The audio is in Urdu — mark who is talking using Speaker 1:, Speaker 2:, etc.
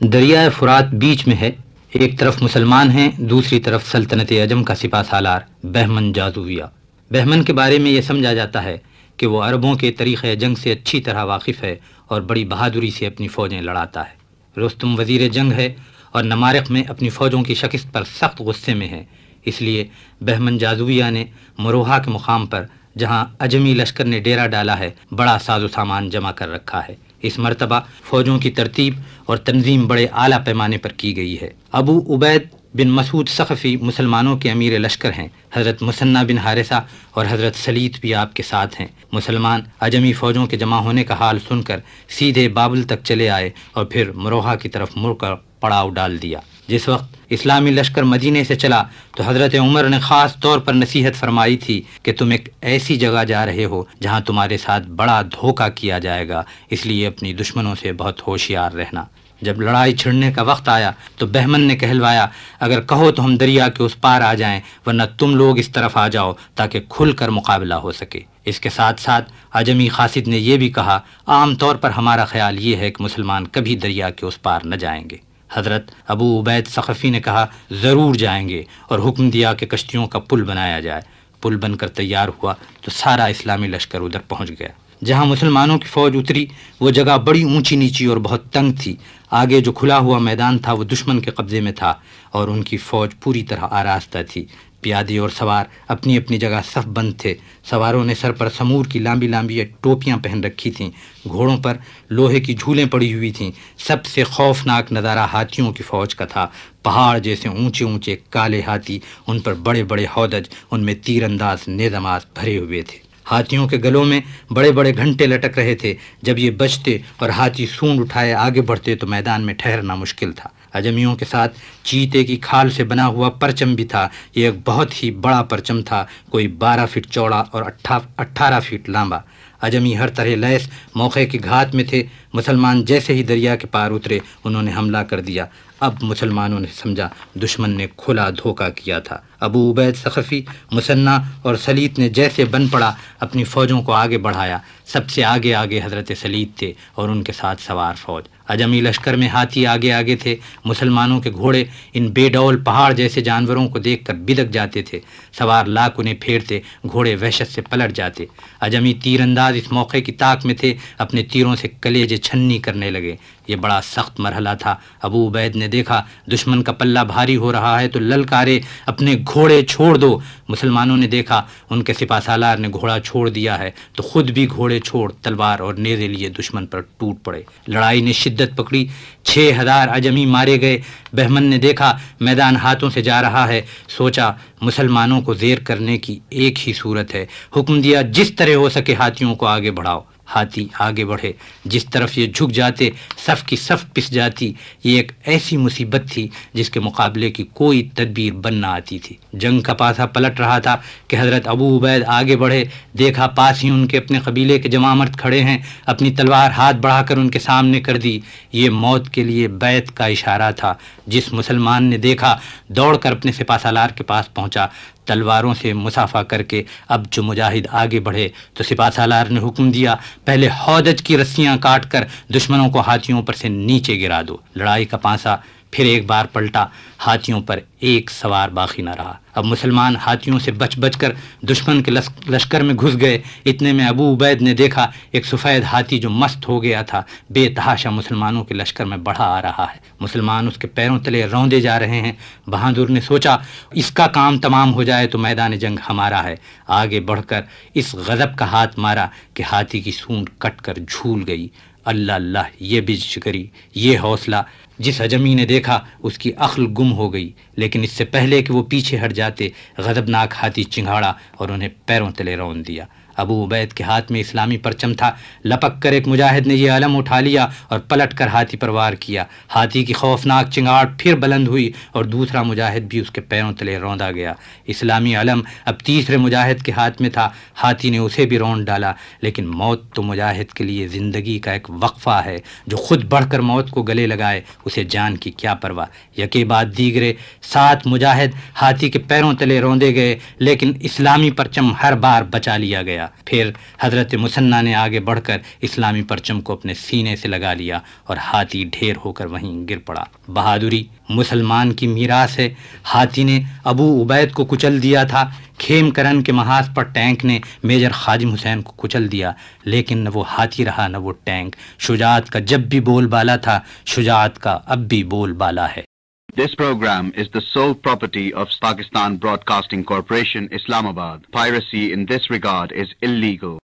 Speaker 1: دریائے فرات بیچ میں ہے، ایک طرف مسلمان ہیں، دوسری طرف سلطنت عجم کا سپہ سالار بہمن جازویہ۔ بہمن کے بارے میں یہ سمجھا جاتا ہے کہ وہ عربوں کے طریقۂ جنگ سے اچھی طرح واقف ہے اور بڑی بہادری سے اپنی فوجیں لڑاتا ہے۔ رستم وزیر جنگ ہے اور نمارق میں اپنی فوجوں کی شکست پر سخت غصے میں ہے، اس لیے بہمن جازویہ نے مروہا کے مقام پر جہاں عجمی لشکر نے ڈیرا ڈالا ہے بڑا ساز و سامان جمع کر رکھا ہے۔ اس مرتبہ فوجوں کی ترتیب اور تنظیم بڑے اعلیٰ پیمانے پر کی گئی ہے۔ ابو عبید بن مسعود ثقفی مسلمانوں کے امیر لشکر ہیں، حضرت مثنیٰ بن حارثہ اور حضرت سلیط بھی آپ کے ساتھ ہیں۔ مسلمان عجمی فوجوں کے جمع ہونے کا حال سن کر سیدھے بابل تک چلے آئے اور پھر مروہا کی طرف مڑ کر پڑاؤ ڈال دیا۔ جس وقت اسلامی لشکر مدینے سے چلا تو حضرت عمر نے خاص طور پر نصیحت فرمائی تھی کہ تم ایک ایسی جگہ جا رہے ہو جہاں تمہارے ساتھ بڑا دھوکہ کیا جائے گا، اس لیے اپنی دشمنوں سے بہت ہوشیار رہنا۔ جب لڑائی چھڑنے کا وقت آیا تو بہمن نے کہلوایا، اگر کہو تو ہم دریا کے اس پار آ جائیں، ورنہ تم لوگ اس طرف آ جاؤ تاکہ کھل کر مقابلہ ہو سکے۔ اس کے ساتھ ساتھ عجمی قاصد نے یہ بھی کہا، عام طور پر ہمارا خیال یہ ہے کہ مسلمان کبھی دریا کے اس پار نہ جائیں گے۔ حضرت ابو عبید ثقفی نے کہا، ضرور جائیں گے، اور حکم دیا کہ کشتیوں کا پل بنایا جائے۔ پل بن کر تیار ہوا تو سارا اسلامی لشکر ادھر پہنچ گیا۔ جہاں مسلمانوں کی فوج اتری وہ جگہ بڑی اونچی نیچی اور بہت تنگ تھی۔ آگے جو کھلا ہوا میدان تھا وہ دشمن کے قبضے میں تھا اور ان کی فوج پوری طرح آراستہ تھی۔ پیادے اور سوار اپنی اپنی جگہ صف بند تھے۔ سواروں نے سر پر سمور کی لمبی لمبی ٹوپیاں پہن رکھی تھیں، گھوڑوں پر لوہے کی جھولیں پڑی ہوئی تھیں۔ سب سے خوفناک نظارہ ہاتھیوں کی فوج کا تھا۔ پہاڑ جیسے اونچے اونچے کالے ہاتھی، ان پر بڑے بڑے ہودج، ان میں تیر انداز نیزماز بھرے ہوئے تھے۔ ہاتھیوں کے گلوں میں بڑے بڑے گھنٹے لٹک رہے تھے۔ جب یہ بجتے اور ہاتھی سونڈ اٹھائے آگے بڑھتے تو میدان میں ٹھہرنا مشکل تھا۔ عجمیوں کے ساتھ چیتے کی کھال سے بنا ہوا پرچم بھی تھا۔ یہ ایک بہت ہی بڑا پرچم تھا، کوئی 12 فٹ چوڑا اور 18 فٹ لمبا۔ عجمی ہر طرح لیس موقع کی گھات میں تھے۔ مسلمان جیسے ہی دریا کے پار اترے انہوں نے حملہ کر دیا۔ اب مسلمانوں نے سمجھا دشمن نے کھلا دھوکہ کیا تھا۔ ابو عبید ثقفی، مثنیٰ اور سلیط نے جیسے بن پڑا اپنی فوجوں کو آگے بڑھایا۔ سب سے آگے آگے حضرت سلیط تھے اور ان کے ساتھ سوار فوج۔ عجمی لشکر میں ہاتھی آگے آگے تھے۔ مسلمانوں کے گھوڑے ان بے ڈول پہاڑ جیسے جانوروں کو دیکھ کر بدک جاتے تھے۔ سوار لاکھ انہیں پھیرتے، گھوڑے وحشت سے پلٹ جاتے۔ عجمی تیر انداز اس موقع کی طاق میں تھے، اپنے تیروں سے کلیجے چھنی کرنے لگے۔ یہ بڑا سخت مرحلہ تھا۔ ابو عبید نے دیکھا دشمن کا پلہ بھاری ہو رہا ہے تو للکارے، اپنے گھوڑے چھوڑ دو۔ مسلمانوں نے دیکھا ان کے سپہ سالار نے گھوڑا چھوڑ دیا ہے تو خود بھی گھوڑے چھوڑ تلوار اور نیزے لیے دشمن پر ٹوٹ پڑے۔ لڑائی نے شدت پکڑی، 6000 عجمی مارے گئے۔ بہمن نے دیکھا میدان ہاتھوں سے جا رہا ہے، سوچا مسلمانوں کو زیر کرنے کی ایک ہی صورت ہے۔ حکم دیا جس طرح ہو سکے ہاتھیوں کو آگے بڑھاؤ۔ ہاتھی آگے بڑھے، جس طرف یہ جھک جاتے صف کی صف پس جاتی۔ یہ ایک ایسی مصیبت تھی جس کے مقابلے کی کوئی تدبیر بن نہ آتی تھی۔ جنگ کا پاسا پلٹ رہا تھا کہ حضرت ابو عبید آگے بڑھے، دیکھا پاس ہی ان کے اپنے قبیلے کے جوان مرد کھڑے ہیں، اپنی تلوار ہاتھ بڑھا کر ان کے سامنے کر دی۔ یہ موت کے لیے بیعت کا اشارہ تھا۔ جس مسلمان نے دیکھا دوڑ کر اپنے سپہ سالار کے پاس پہنچا، تلواروں سے مسافہ کر کے۔ اب جو مجاہد آگے بڑھے تو سپہ سالار نے حکم دیا، پہلے ہودج کی رسیاں کاٹ کر دشمنوں کو ہاتھیوں پر سے نیچے گرا دو۔ لڑائی کا پانسا پھر ایک بار پلٹا، ہاتھیوں پر ایک سوار باقی نہ رہا۔ اب مسلمان ہاتھیوں سے بچ بچ کر دشمن کے لشکر میں گھس گئے۔ اتنے میں ابو عبید نے دیکھا ایک سفید ہاتھی جو مست ہو گیا تھا بے تحاشا مسلمانوں کے لشکر میں بڑھا آ رہا ہے۔ مسلمان اس کے پیروں تلے روندے جا رہے ہیں۔ بہادر نے سوچا اس کا کام تمام ہو جائے تو میدان جنگ ہمارا ہے۔ آگے بڑھ کر اس غضب کا ہاتھ مارا کہ ہاتھی کی سونڈ کٹ کر جھول گئی۔ اللہ اللہ، یہ بجگری، یہ حوصلہ! جس عجمی نے دیکھا اس کی عقل گم ہو گئی، لیکن اس سے پہلے کہ وہ پیچھے ہٹ جاتے غضبناک ہاتھی چنگھاڑا اور انہیں پیروں تلے رون دیا۔ ابو عبید کے ہاتھ میں اسلامی پرچم تھا۔ لپک کر ایک مجاہد نے یہ علم اٹھا لیا اور پلٹ کر ہاتھی پر وار کیا۔ ہاتھی کی خوفناک چنگاڑ پھر بلند ہوئی اور دوسرا مجاہد بھی اس کے پیروں تلے روندا گیا۔ اسلامی علم اب تیسرے مجاہد کے ہاتھ میں تھا۔ ہاتھی نے اسے بھی روند ڈالا، لیکن موت تو مجاہد کے لیے زندگی کا ایک وقفہ ہے۔ جو خود بڑھ کر موت کو گلے لگائے اسے جان کی کیا پرواہ۔ یکے بعد دیگرے 7 مجاہد ہاتھی کے پیروں تلے روندے گئے، لیکن اسلامی پرچم ہر بار بچا لیا گیا۔ پھر حضرت مثنیٰ نے آگے بڑھ کر اسلامی پرچم کو اپنے سینے سے لگا لیا اور ہاتھی ڈھیر ہو کر وہیں گر پڑا۔ بہادری مسلمان کی میراث ہے۔ ہاتھی نے ابو عبید کو کچل دیا تھا، کھیم کرن کے محاذ پر ٹینک نے میجر خادم حسین کو کچل دیا، لیکن نہ وہ ہاتھی رہا نہ وہ ٹینک۔ شجاعت کا جب بھی بول بالا تھا، شجاعت کا اب بھی بول بالا ہے۔
Speaker 2: This program is the sole property of Pakistan Broadcasting Corporation, Islamabad. Piracy in this regard is illegal.